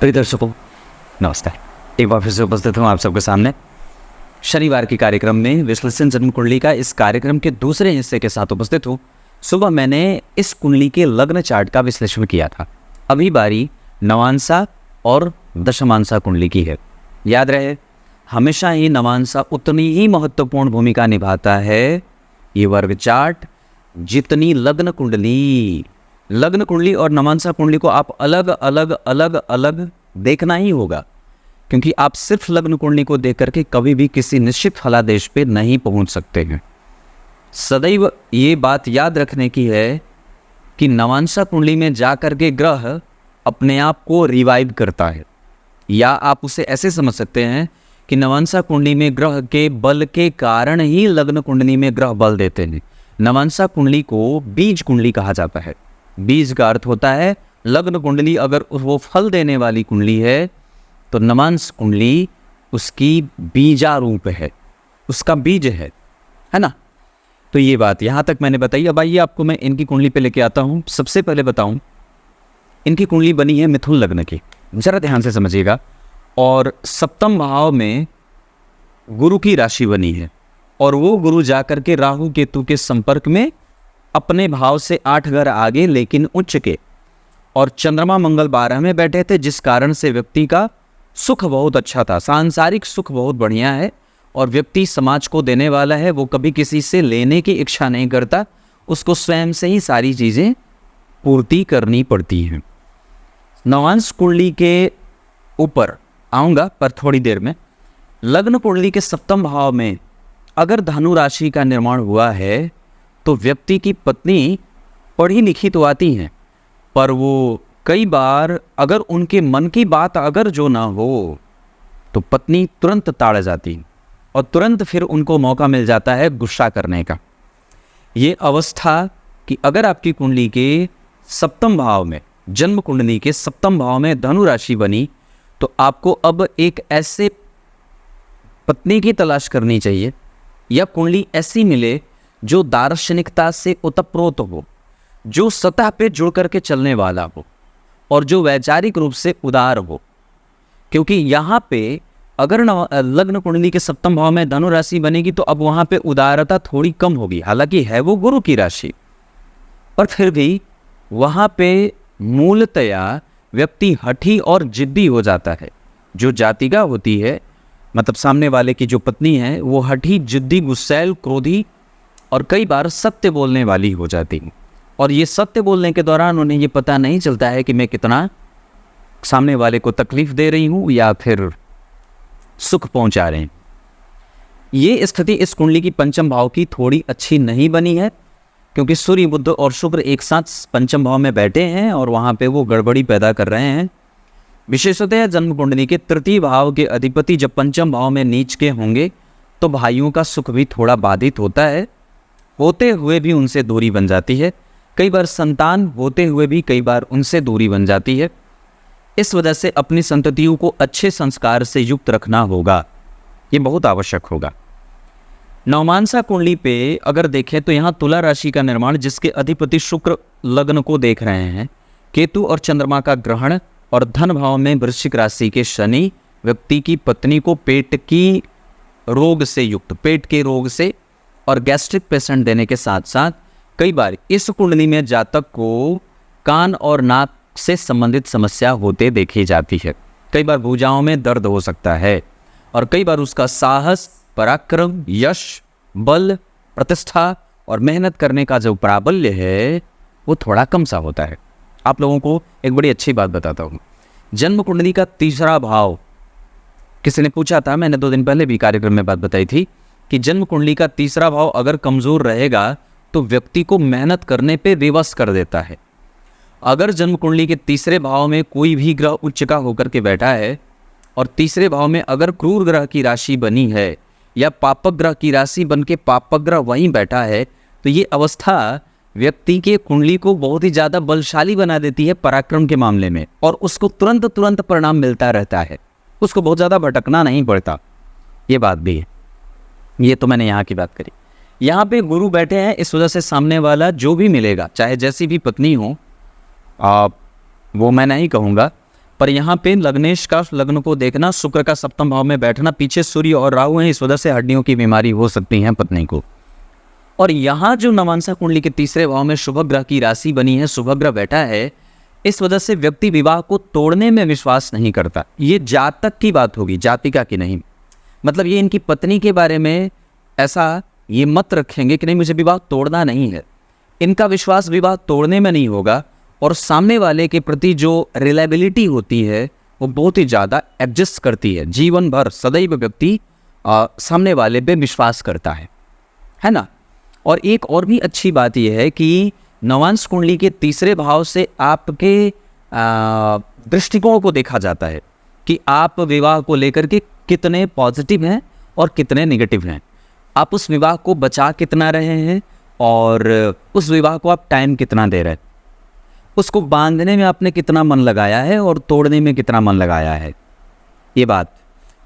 प्रिय दर्शकों, नमस्कार। एक बार फिर से उपस्थित हूँ आप सबके सामने शनिवार के कार्यक्रम में विश्लेषण जन्म कुंडली का इस कार्यक्रम के दूसरे हिस्से के साथ उपस्थित हूँ। सुबह मैंने इस कुंडली के लग्न चार्ट का विश्लेषण किया था। अभी बारी नवांशा और दशमांशा कुंडली की है। याद रहे, हमेशा ही नवांशा उतनी ही महत्वपूर्ण भूमिका निभाता है ये वर्ग चार्ट जितनी लग्न कुंडली और नवांशा कुंडली को आप अलग अलग देखना ही होगा, क्योंकि आप सिर्फ लग्न कुंडली को देख करके कभी भी किसी निश्चित फलादेश पे नहीं पहुंच सकते हैं। सदैव ये बात याद रखने की है कि नवांशा कुंडली में जाकर के ग्रह अपने आप को रिवाइव करता है, या आप उसे ऐसे समझ सकते हैं कि नवांशा कुंडली में ग्रह के बल के कारण ही लग्न कुंडली में ग्रह बल देते हैं। नवांशा कुंडली को बीज कुंडली कहा जाता है। बीज का अर्थ होता है लग्न कुंडली अगर वो फल देने वाली कुंडली है तो नवांश कुंडली उसकी बीजारूप है, उसका बीज है ना। तो ये बात यहाँ तक मैंने बताई। अब आइए आपको मैं इनकी कुंडली पे लेके आता हूँ। सबसे पहले बताऊँ, इनकी कुंडली बनी है मिथुन लग्न की। जरा ध्यान से समझिएगा। और सप्तम भाव में गुरु की राशि बनी है, और वो गुरु जाकर के राहु केतु के संपर्क में अपने भाव से 8 घर आगे लेकिन उच्च के, और चंद्रमा मंगल 12 में बैठे थे, जिस कारण से व्यक्ति का सुख बहुत अच्छा था। सांसारिक सुख बहुत बढ़िया है, और व्यक्ति समाज को देने वाला है। वो कभी किसी से लेने की इच्छा नहीं करता, उसको स्वयं से ही सारी चीज़ें पूर्ति करनी पड़ती हैं। नवांश कुंडली के ऊपर आऊँगा पर थोड़ी देर में। लग्न कुंडली के सप्तम भाव में अगर धनु राशि का निर्माण हुआ है तो व्यक्ति की पत्नी पढ़ी लिखी तो आती हैं, पर वो कई बार अगर उनके मन की बात अगर जो ना हो तो पत्नी तुरंत ताड़ जाती है, और तुरंत फिर उनको मौका मिल जाता है गुस्सा करने का। ये अवस्था कि अगर आपकी कुंडली के सप्तम भाव में, जन्म कुंडली के सप्तम भाव में धनु राशि बनी, तो आपको अब एक ऐसे पत्नी की तलाश करनी चाहिए, या कुंडली ऐसी मिले जो दार्शनिकता से ओतप्रोत हो, जो सतह पे जुड़ करके चलने वाला हो, और जो वैचारिक रूप से उदार हो। क्योंकि यहाँ पे अगर लग्न कुंडली के सप्तम भाव में धनु राशि बनेगी तो अब वहाँ पे उदारता थोड़ी कम होगी। हालांकि है वो गुरु की राशि, पर फिर भी वहाँ पे मूलतया व्यक्ति हठी और जिद्दी हो जाता है। जो जातिका होती है, मतलब सामने वाले की जो पत्नी है, वो हठी, जिद्दी, गुस्सैल, क्रोधी और कई बार सत्य बोलने वाली हो जाती है। और ये सत्य बोलने के दौरान उन्हें ये पता नहीं चलता है कि मैं कितना सामने वाले को तकलीफ दे रही हूँ या फिर सुख पहुँचा रहे हैं। ये स्थिति इस कुंडली की पंचम भाव की थोड़ी अच्छी नहीं बनी है, क्योंकि सूर्य, बुध और शुक्र एक साथ पंचम भाव में बैठे हैं और वहाँ पे वो गड़बड़ी पैदा कर रहे हैं। विशेषतः जन्म कुंडली के तृतीय भाव के अधिपति जब पंचम भाव में नीच के होंगे तो भाइयों का सुख भी थोड़ा बाधित होता है, होते हुए भी उनसे दूरी बन जाती है। कई बार संतान होते हुए भी कई बार उनसे दूरी बन जाती है। इस वजह से अपनी संततियों को अच्छे संस्कार से युक्त रखना होगा, ये बहुत आवश्यक होगा। नवमांसा कुंडली पे अगर देखें तो यहाँ तुला राशि का निर्माण, जिसके अधिपति शुक्र लग्न को देख रहे हैं, केतु और चंद्रमा का ग्रहण, और धन भाव में वृश्चिक राशि के शनि व्यक्ति की पत्नी को पेट की रोग से युक्त, पेट के रोग से और गैस्ट्रिक पेशेंट देने के साथ साथ कई बार इस कुंडली में जातक को कान और नाक से संबंधित समस्या होते देखी जाती है। कई बार भुजाओं में दर्द हो सकता है, और कई बार उसका साहस, पराक्रम, यश, बल, प्रतिष्ठा और मेहनत करने का जो प्राबल्य है वो थोड़ा कम सा होता है। आप लोगों को एक बड़ी अच्छी बात बताता हूँ। जन्म कुंडली का तीसरा भाव, किसी ने पूछा था, मैंने 2 दिन पहले भी कार्यक्रम में बात बताई थी कि जन्म कुंडली का तीसरा भाव अगर कमजोर रहेगा तो व्यक्ति को मेहनत करने पे विवश कर देता है। अगर जन्म कुंडली के तीसरे भाव में कोई भी ग्रह उच्च का होकर के बैठा है, और तीसरे भाव में अगर क्रूर ग्रह की राशि बनी है या पापक ग्रह की राशि बन के पापक ग्रह वहीं बैठा है, तो ये अवस्था व्यक्ति के कुंडली को बहुत ही ज़्यादा बलशाली बना देती है पराक्रम के मामले में, और उसको तुरंत परिणाम मिलता रहता है, उसको बहुत ज़्यादा भटकना नहीं पड़ता। ये बात भी है। ये तो मैंने यहाँ की बात करी। यहाँ पे गुरु बैठे हैं, इस वजह से सामने वाला जो भी मिलेगा, चाहे जैसी भी पत्नी हो, वो मैं नहीं कहूँगा, पर यहाँ पे लग्नेश का लग्न को देखना, शुक्र का सप्तम भाव में बैठना, पीछे सूर्य और राहु हैं, इस वजह से हड्डियों की बीमारी हो सकती है पत्नी को। और यहाँ जो नवांसा कुंडली के तीसरे भाव में शुभ ग्रह की राशि बनी है, शुभ ग्रह बैठा है, इस वजह से व्यक्ति विवाह को तोड़ने में विश्वास नहीं करता। ये जातक की बात होगी, जातिका की नहीं। मतलब ये इनकी पत्नी के बारे में ऐसा ये मत रखेंगे कि नहीं मुझे विवाह तोड़ना नहीं है। इनका विश्वास विवाह तोड़ने में नहीं होगा, और सामने वाले के प्रति जो रिलायबिलिटी होती है वो बहुत ही ज़्यादा एडजस्ट करती है। जीवन भर सदैव व्यक्ति सामने वाले पे विश्वास करता है ना। और एक और भी अच्छी बात यह है कि नवांश कुंडली के तीसरे भाव से आपके दृष्टिकोण को देखा जाता है कि आप विवाह को लेकर के कितने पॉजिटिव हैं और कितने नेगेटिव हैं। आप उस विवाह को बचा कितना रहे हैं और उस विवाह को आप टाइम कितना दे रहे हैं। उसको बांधने में आपने कितना मन लगाया है और तोड़ने में कितना मन लगाया है, ये बात।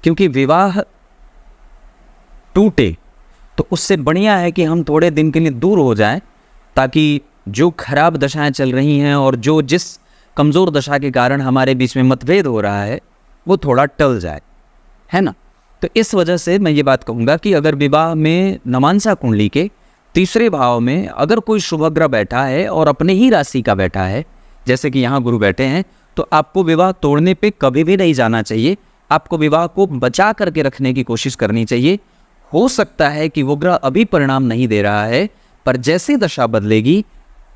क्योंकि विवाह टूटे तो उससे बढ़िया है कि हम थोड़े दिन के लिए दूर हो जाएं, ताकि जो खराब दशाएं चल रही हैं और जो जिस कमज़ोर दशा के कारण हमारे बीच में मतभेद हो रहा है वो थोड़ा टल जाए, है ना। तो इस वजह से मैं ये बात कहूँगा कि अगर विवाह में नवांसा कुंडली के तीसरे भाव में अगर कोई शुभ ग्रह बैठा है और अपने ही राशि का बैठा है, जैसे कि यहाँ गुरु बैठे हैं, तो आपको विवाह तोड़ने पे कभी भी नहीं जाना चाहिए। आपको विवाह को बचा करके रखने की कोशिश करनी चाहिए। हो सकता है कि वो ग्रह अभी परिणाम नहीं दे रहा है, पर जैसे दशा बदलेगी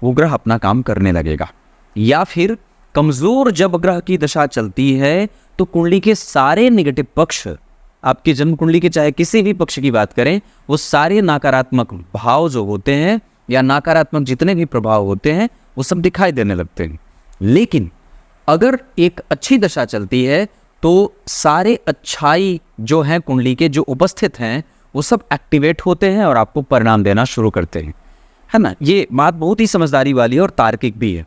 वो ग्रह अपना काम करने लगेगा। या फिर कमज़ोर जब ग्रह की दशा चलती है तो कुंडली के सारे नेगेटिव पक्ष, आपकी जन्म कुंडली के चाहे किसी भी पक्ष की बात करें, वो सारे नकारात्मक भाव जो होते हैं या नकारात्मक जितने भी प्रभाव होते हैं वो सब दिखाई देने लगते हैं। लेकिन अगर एक अच्छी दशा चलती है तो सारे अच्छाई जो हैं कुंडली के जो उपस्थित हैं वो सब एक्टिवेट होते हैं और आपको परिणाम देना शुरू करते हैं, है ना। ये बात बहुत ही समझदारी वाली है और तार्किक भी है।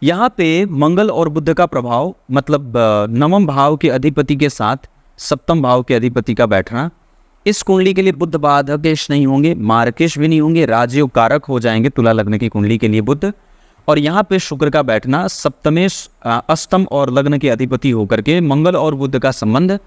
यहाँ पे मंगल और बुध का प्रभाव, मतलब नवम भाव के अधिपति के साथ सप्तम भाव के अधिपति का बैठना, इस कुंडली के लिए बुध बाधकेश नहीं होंगे, मार्केश भी नहीं होंगे, राजयोग कारक हो जाएंगे तुला लग्न की कुंडली के लिए बुध। और यहाँ पे शुक्र का बैठना, सप्तमेश अष्टम और लग्न के अधिपति होकर के मंगल और बुध का संबंध,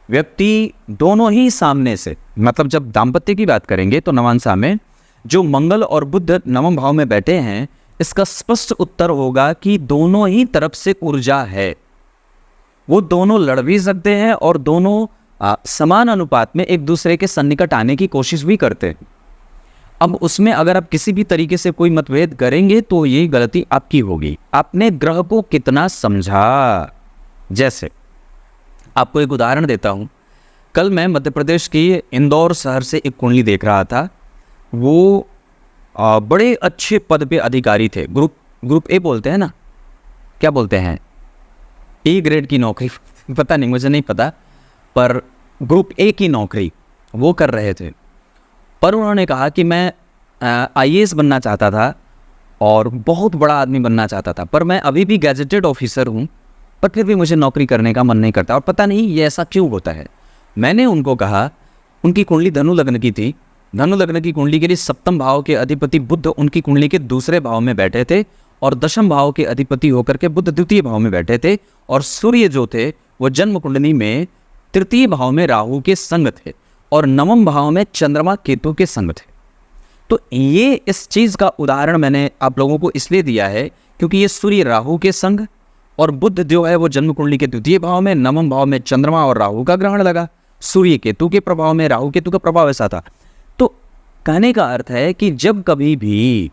व्यक्ति दोनों ही सामने से, मतलब जब दाम्पत्य की बात करेंगे तो नवांसा में जो मंगल और बुध नवम भाव में बैठे हैं, इसका स्पष्ट उत्तर होगा कि दोनों ही तरफ से ऊर्जा है। वो दोनों लड़ भी सकते हैं और दोनों समान अनुपात में एक दूसरे के सन्निकट आने की कोशिश भी करते हैं। अब उसमें अगर आप किसी भी तरीके से कोई मतभेद करेंगे तो ये गलती आपकी होगी। आपने ग्रह को कितना समझा। जैसे आपको एक उदाहरण देता हूँ, कल मैं मध्य प्रदेश के इंदौर शहर से एक कुंडली देख रहा था। वो बड़े अच्छे पद पे अधिकारी थे, ग्रुप ए बोलते हैं ना, क्या बोलते हैं, ए ग्रेड की नौकरी पता नहीं, मुझे नहीं पता, पर ग्रुप ए की नौकरी वो कर रहे थे। पर उन्होंने कहा कि मैं आईएएस बनना चाहता था और बहुत बड़ा आदमी बनना चाहता था, पर मैं अभी भी गैजेटेड ऑफिसर हूँ, पर फिर भी मुझे नौकरी करने का मन नहीं करता और पता नहीं ये ऐसा क्यों होता है। मैंने उनको कहा, उनकी कुंडली धनु लग्न की थी, धनु लग्न की कुंडली के लिए सप्तम भाव के अधिपति बुध उनकी कुंडली के दूसरे भाव में बैठे थे और दशम भाव के अधिपति होकर के बुध द्वितीय भाव में बैठे थे, और सूर्य जो थे वो जन्म कुंडली में तृतीय भाव में राहु के संग थे और नवम भाव में चंद्रमा केतु के संग थे। तो ये इस चीज़ का उदाहरण मैंने आप लोगों को इसलिए दिया है क्योंकि ये सूर्य राहु के संग और बुध जो है वो जन्म कुंडली के द्वितीय भाव में, नवम भाव में चंद्रमा और राहु का ग्रहण लगा, सूर्य केतु के प्रभाव में, राहु केतु का प्रभाव ऐसा था। तो कहने का अर्थ है कि जब कभी भी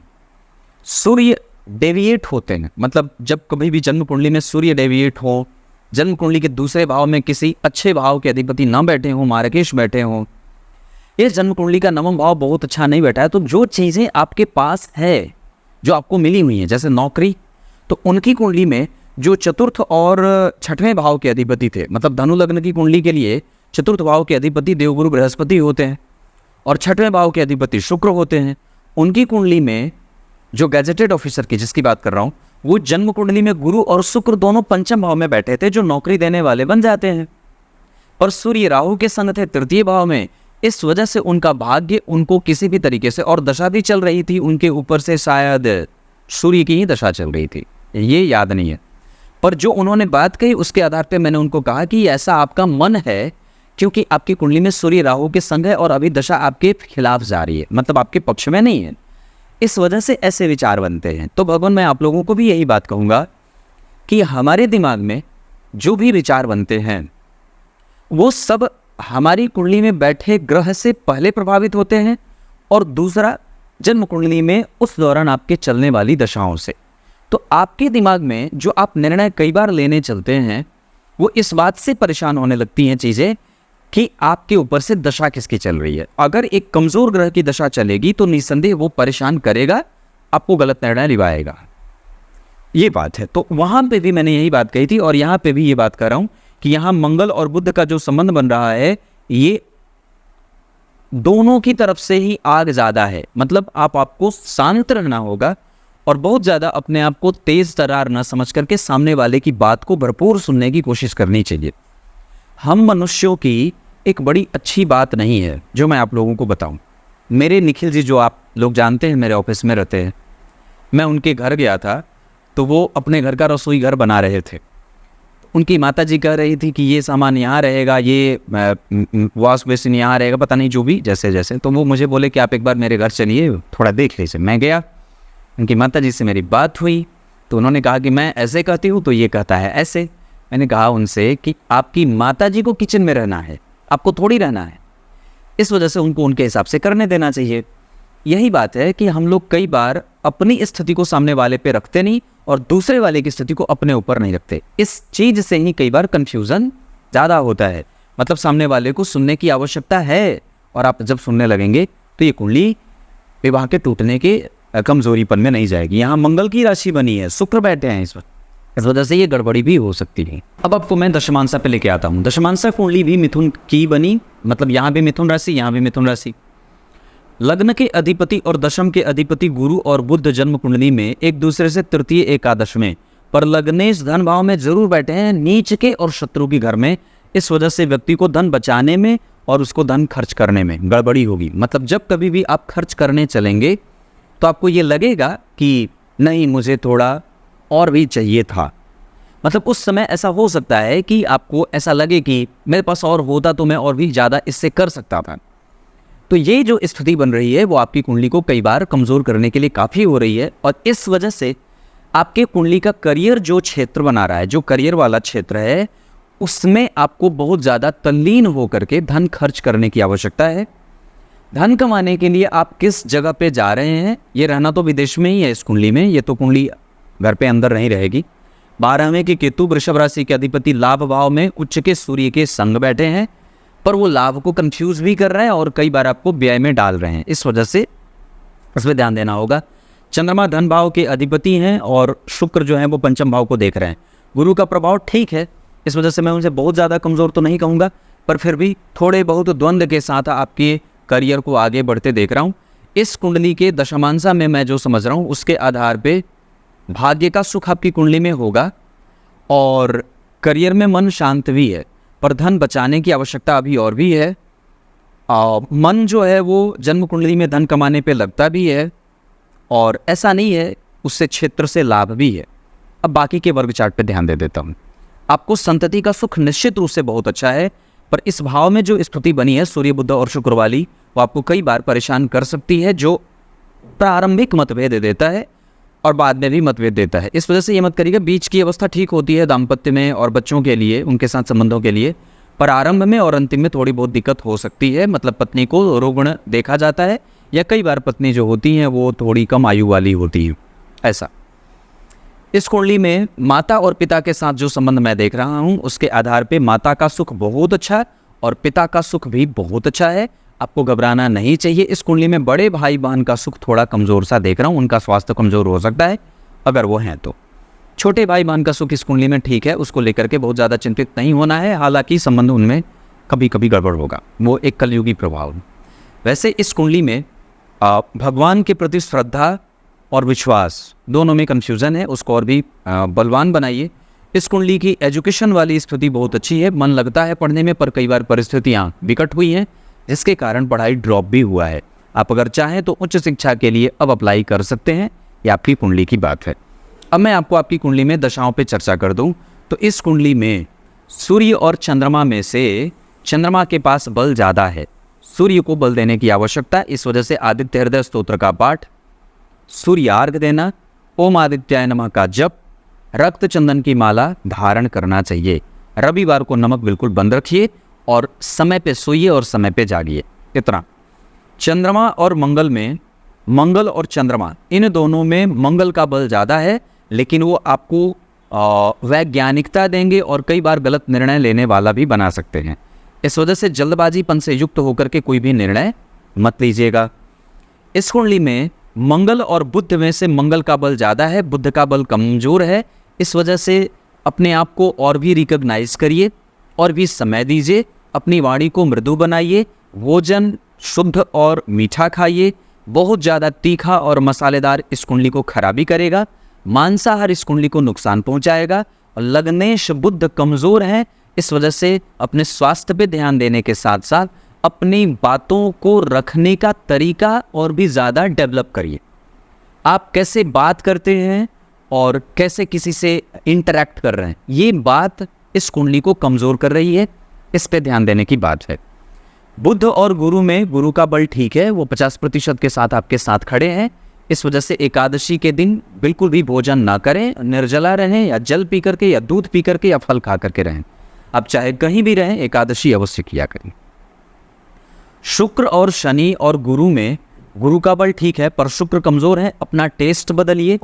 सूर्य डेविएट होते हैं, मतलब जब कभी भी जन्म कुंडली में सूर्य डेविएट हो, जन्म कुंडली के दूसरे भाव में किसी अच्छे भाव के अधिपति न बैठे हों, मार्केश बैठे हों, ये जन्म कुंडली का नवम भाव बहुत अच्छा नहीं बैठा है, तो जो चीज़ें आपके पास है, जो आपको मिली हुई हैं, जैसे नौकरी, तो उनकी कुंडली में जो चतुर्थ और छठवें भाव के अधिपति थे, मतलब धनु लग्न की कुंडली के लिए चतुर्थ भाव के अधिपति देवगुरु बृहस्पति होते हैं और छठवें भाव के अधिपति शुक्र होते हैं। उनकी कुंडली में जो गैजेटेड ऑफिसर की जिसकी बात कर रहा हूँ, वो जन्म कुंडली में गुरु और शुक्र दोनों पंचम भाव में बैठे थे, जो नौकरी देने वाले बन जाते हैं, और सूर्य राहु के संग थे तृतीय भाव में। इस वजह से उनका भाग्य उनको किसी भी तरीके से, और दशा भी चल रही थी उनके ऊपर से, शायद सूर्य की ही दशा चल रही थी, ये याद नहीं है, और जो उन्होंने बात कही उसके आधार पे मैंने उनको कहा कि ऐसा आपका मन है क्योंकि आपकी कुंडली में सूर्य राहु के संग है और अभी दशा आपके खिलाफ जा रही है, मतलब आपके पक्ष में नहीं है, इस वजह से ऐसे विचार बनते हैं। तो भगवान मैं आप लोगों को भी यही बात कहूँगा कि हमारे दिमाग में जो भी विचार बनते हैं वो सब हमारी कुंडली में बैठे ग्रह से पहले प्रभावित होते हैं और दूसरा जन्म कुंडली में उस दौरान आपके चलने वाली दशाओं से। तो आपके दिमाग में जो आप निर्णय कई बार लेने चलते हैं वो इस बात से परेशान होने लगती हैं चीज़ें कि आपके ऊपर से दशा किसकी चल रही है। अगर एक कमज़ोर ग्रह की दशा चलेगी तो निस्संदेह वो परेशान करेगा, आपको गलत निर्णय दिलाएगा, ये बात है। तो वहाँ पे भी मैंने यही बात कही थी और यहाँ पे भी ये बात कर रहा हूँ कि यहाँ मंगल और बुध का जो संबंध बन रहा है ये दोनों की तरफ से ही आग ज़्यादा है, मतलब आपको शांत रहना होगा और बहुत ज़्यादा अपने आप को तेज़ तरार न समझ करके सामने वाले की बात को भरपूर सुनने की कोशिश करनी चाहिए। हम मनुष्यों की एक बड़ी अच्छी बात नहीं है जो मैं आप लोगों को बताऊं। मेरे निखिल जी जो आप लोग जानते हैं मेरे ऑफिस में रहते हैं, मैं उनके घर गया था तो वो अपने घर का रसोई घर बना रहे थे। उनकी माता जी कह रही थी कि ये सामान यहाँ रहेगा, ये वॉश बेसिन यहाँ रहेगा, पता नहीं जो भी जैसे जैसे। तो वो मुझे बोले कि आप एक बार मेरे घर चलिए थोड़ा देख लीजिए। मैं गया, उनकी माता जी से मेरी बात हुई तो उन्होंने कहा कि मैं ऐसे कहती हूँ तो ये कहता है ऐसे। मैंने कहा उनसे कि आपकी माता जी को किचन में रहना है, आपको थोड़ी रहना है, इस वजह से उनको उनके हिसाब से करने देना चाहिए। यही बात है कि हम लोग कई बार अपनी स्थिति को सामने वाले पे रखते नहीं और दूसरे वाले की स्थिति को अपने ऊपर नहीं रखते। इस चीज़ से ही कई बार कन्फ्यूज़न ज़्यादा होता है। मतलब सामने वाले को सुनने की आवश्यकता है और आप जब सुनने लगेंगे तो ये कुंडली विवाह के टूटने के कमजोरीपन में नहीं जाएगी। यहाँ मंगल की राशि बनी है, शुक्र बैठे हैं इस वक्त, इस वजह से ये गड़बड़ी भी हो सकती है। अब आपको मैं दशमांसा पे लेके आता हूँ। दशमांसा कुंडली भी मिथुन की बनी, मतलब यहाँ भी मिथुन राशि, यहाँ भी मिथुन राशि। लग्न के अधिपति और दशम के अधिपति गुरु और बुध जन्म कुंडली में एक दूसरे से तृतीय एकादश में पर लग्नेश धन भाव में जरूर बैठे हैं, नीच के और शत्रु की घर में। इस वजह से व्यक्ति को धन बचाने में और उसको धन खर्च करने में गड़बड़ी होगी। मतलब जब कभी भी आप खर्च करने चलेंगे तो आपको ये लगेगा कि नहीं मुझे थोड़ा और भी चाहिए था। मतलब उस समय ऐसा हो सकता है कि आपको ऐसा लगे कि मेरे पास और होता तो मैं और भी ज़्यादा इससे कर सकता था। तो ये जो स्थिति बन रही है वो आपकी कुंडली को कई बार कमज़ोर करने के लिए काफ़ी हो रही है और इस वजह से आपके कुंडली का करियर जो क्षेत्र बना रहा है, जो करियर वाला क्षेत्र है, उसमें आपको बहुत ज़्यादा तल्लीन होकर के धन खर्च करने की आवश्यकता है। धन कमाने के लिए आप किस जगह पे जा रहे हैं, ये रहना तो विदेश में ही है इस कुंडली में, ये तो कुंडली घर पे अंदर नहीं रहेगी। 12वें के केतु वृषभ राशि के अधिपति लाभ भाव में उच्च के सूर्य के संग बैठे हैं, पर वो लाभ को कंफ्यूज भी कर रहे हैं और कई बार आपको व्यय में डाल रहे हैं। इस वजह से इस पर ध्यान देना होगा। चंद्रमा धन भाव के अधिपति हैं और शुक्र जो है वो पंचम भाव को देख रहे हैं। गुरु का प्रभाव ठीक है, इस वजह से मैं उनसे बहुत ज़्यादा कमज़ोर तो नहीं कहूँगा, पर फिर भी थोड़े बहुत द्वंद्व के साथ आपके करियर को आगे बढ़ते देख रहा हूँ। इस कुंडली के दशमांसा में मैं जो समझ रहा हूँ उसके आधार पे भाग्य का सुख आपकी कुंडली में होगा और करियर में मन शांत भी है, पर धन बचाने की आवश्यकता अभी और भी है। मन जो है वो जन्म कुंडली में धन कमाने पे लगता भी है और ऐसा नहीं है, उससे क्षेत्र से लाभ भी है। अब बाकी के वर्ग चार्ट पे ध्यान दे देता हूँ। आपको संतति का सुख निश्चित रूप से बहुत अच्छा है, पर इस भाव में जो स्थिति बनी है सूर्य बुध और शुक्र वाली, वो आपको कई बार परेशान कर सकती है, जो प्रारंभिक मतभेद देता है और बाद में भी मतभेद देता है। इस वजह से ये मत करिएगा। बीच की अवस्था ठीक होती है दाम्पत्य में और बच्चों के लिए, उनके साथ संबंधों के लिए, पर आरंभ में और अंतिम में थोड़ी बहुत दिक्कत हो सकती है। मतलब पत्नी को रोगण देखा जाता है या कई बार पत्नी जो होती हैं वो थोड़ी कम आयु वाली होती है। ऐसा इस कुंडली में माता और पिता के साथ जो संबंध मैं देख रहा हूँ उसके आधार पे माता का सुख बहुत अच्छा और पिता का सुख भी बहुत अच्छा है। आपको घबराना नहीं चाहिए। इस कुंडली में बड़े भाई बहन का सुख थोड़ा कमज़ोर सा देख रहा हूँ, उनका स्वास्थ्य कमज़ोर हो सकता है अगर वो हैं तो। छोटे भाई बहन का सुख इस कुंडली में ठीक है, उसको लेकर के बहुत ज़्यादा चिंतित नहीं होना है। हालांकि संबंध उनमें कभी कभी गड़बड़ होगा, वो एक कलयुगी प्रभाव। वैसे इस कुंडली में भगवान के प्रति श्रद्धा और विश्वास दोनों में कन्फ्यूज़न है, उसको और भी बलवान बनाइए। इस कुंडली की एजुकेशन वाली स्थिति बहुत अच्छी है, मन लगता है पढ़ने में, पर कई बार परिस्थितियाँ विकट हुई हैं जिसके कारण पढ़ाई ड्रॉप भी हुआ है। आप अगर चाहें तो उच्च शिक्षा के लिए अब अप्लाई कर सकते हैं, ये आपकी कुंडली की बात है। अब मैं आपको आपकी कुंडली में दशाओं पे चर्चा कर दूं तो इस कुंडली में सूर्य और चंद्रमा में से चंद्रमा के पास बल ज़्यादा है, सूर्य को बल देने की आवश्यकता है। इस वजह से आदित्य हृदय स्तोत्र का पाठ, सूर्यार्घ देना, ओम आदित्याय नमः का जप, रक्त चंदन की माला धारण करना चाहिए। रविवार को नमक बिल्कुल बंद रखिए और समय पे सोइए और समय पे जागिए। इतना। चंद्रमा और मंगल में, मंगल और चंद्रमा इन दोनों में मंगल का बल ज़्यादा है, लेकिन वो आपको वैज्ञानिकता देंगे और कई बार गलत निर्णय लेने वाला भी बना सकते हैं। इस वजह से जल्दबाजीपन से युक्त होकर के कोई भी निर्णय मत लीजिएगा। इस कुंडली में मंगल और बुध में से मंगल का बल ज़्यादा है, बुध का बल कमज़ोर है। इस वजह से अपने आप को और भी रिकॉग्नाइज करिए और भी समय दीजिए, अपनी वाणी को मृदु बनाइए, भोजन शुद्ध और मीठा खाइए। बहुत ज़्यादा तीखा और मसालेदार इस कुंडली को खराबी करेगा, मांसाहार इस कुंडली को नुकसान पहुंचाएगा। और लग्नेश बुध कमज़ोर है, इस वजह से अपने स्वास्थ्य पे ध्यान देने के साथ साथ अपनी बातों को रखने का तरीका और भी ज़्यादा डेवलप करिए। आप कैसे बात करते हैं और कैसे किसी से इंटरैक्ट कर रहे हैं, ये बात इस कुंडली को कमज़ोर कर रही है, इस पे ध्यान देने की बात है। बुध और गुरु में गुरु का बल ठीक है, वो 50% के साथ आपके साथ खड़े हैं। इस वजह से एकादशी के दिन बिल्कुल भी भोजन ना करें, निर्जला रहें, या जल पी करके या दूध पी करके या फल खा करके रहें। आप चाहे कहीं भी रहें, एकादशी अवश्य किया करें। शुक्र और शनि और गुरु में गुरु का बल ठीक है पर शुक्र कमज़ोर है। अपना टेस्ट बदलिए।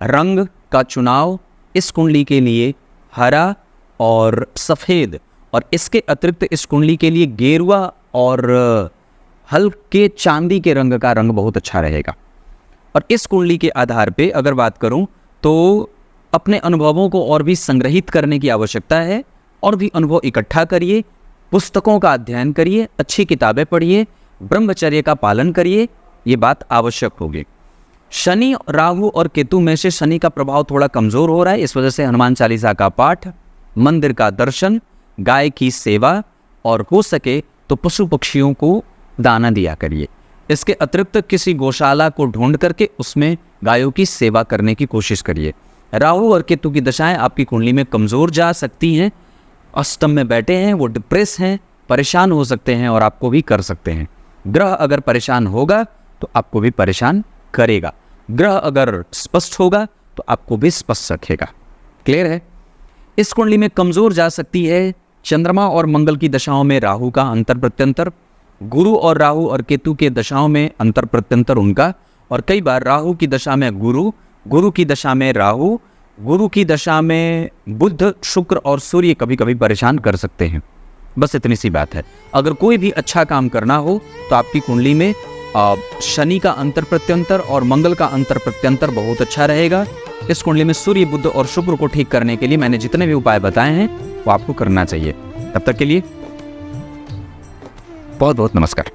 रंग का चुनाव इस कुंडली के लिए हरा और सफ़ेद, और इसके अतिरिक्त इस कुंडली के लिए गेरुआ और हल्के चांदी के रंग का रंग बहुत अच्छा रहेगा। और इस कुंडली के आधार पे अगर बात करूं तो अपने अनुभवों को और भी संग्रहित करने की आवश्यकता है, और भी अनुभव इकट्ठा करिए, पुस्तकों का अध्ययन करिए, अच्छी किताबें पढ़िए, ब्रह्मचर्य का पालन करिए, ये बात आवश्यक होगी। शनि, राहु और केतु में से शनि का प्रभाव थोड़ा कमज़ोर हो रहा है, इस वजह से हनुमान चालीसा का पाठ, मंदिर का दर्शन, गाय की सेवा, और हो सके तो पशु पक्षियों को दाना दिया करिए। इसके अतिरिक्त किसी गौशाला को ढूंढ करके उसमें गायों की सेवा करने की कोशिश करिए। राहु और केतु की दशाएं आपकी कुंडली में कमज़ोर जा सकती हैं, अष्टम में बैठे हैं, वो डिप्रेस हैं, परेशान हो सकते हैं और आपको भी कर सकते हैं। ग्रह अगर परेशान होगा तो आपको भी परेशान करेगा, ग्रह अगर स्पष्ट होगा तो आपको भी स्पष्ट रखेगा। क्लियर है? इस कुंडली में कमज़ोर जा सकती है चंद्रमा और मंगल की दशाओं में राहु का अंतर प्रत्यंतर, गुरु और राहु और केतु के दशाओं में अंतर प्रत्यंतर उनका, और कई बार राहु की दशा में गुरु, गुरु की दशा में राहु, गुरु की दशा में बुध, शुक्र और सूर्य कभी कभी परेशान कर सकते हैं। बस इतनी सी बात है। अगर कोई भी अच्छा काम करना हो तो आपकी कुंडली में शनि का अंतर प्रत्यंतर और मंगल का अंतर प्रत्यंतर बहुत अच्छा रहेगा। इस कुंडली में सूर्य, बुध और शुक्र को ठीक करने के लिए मैंने जितने भी उपाय बताए हैं वो आपको करना चाहिए। तब तक के लिए बहुत बहुत नमस्कार।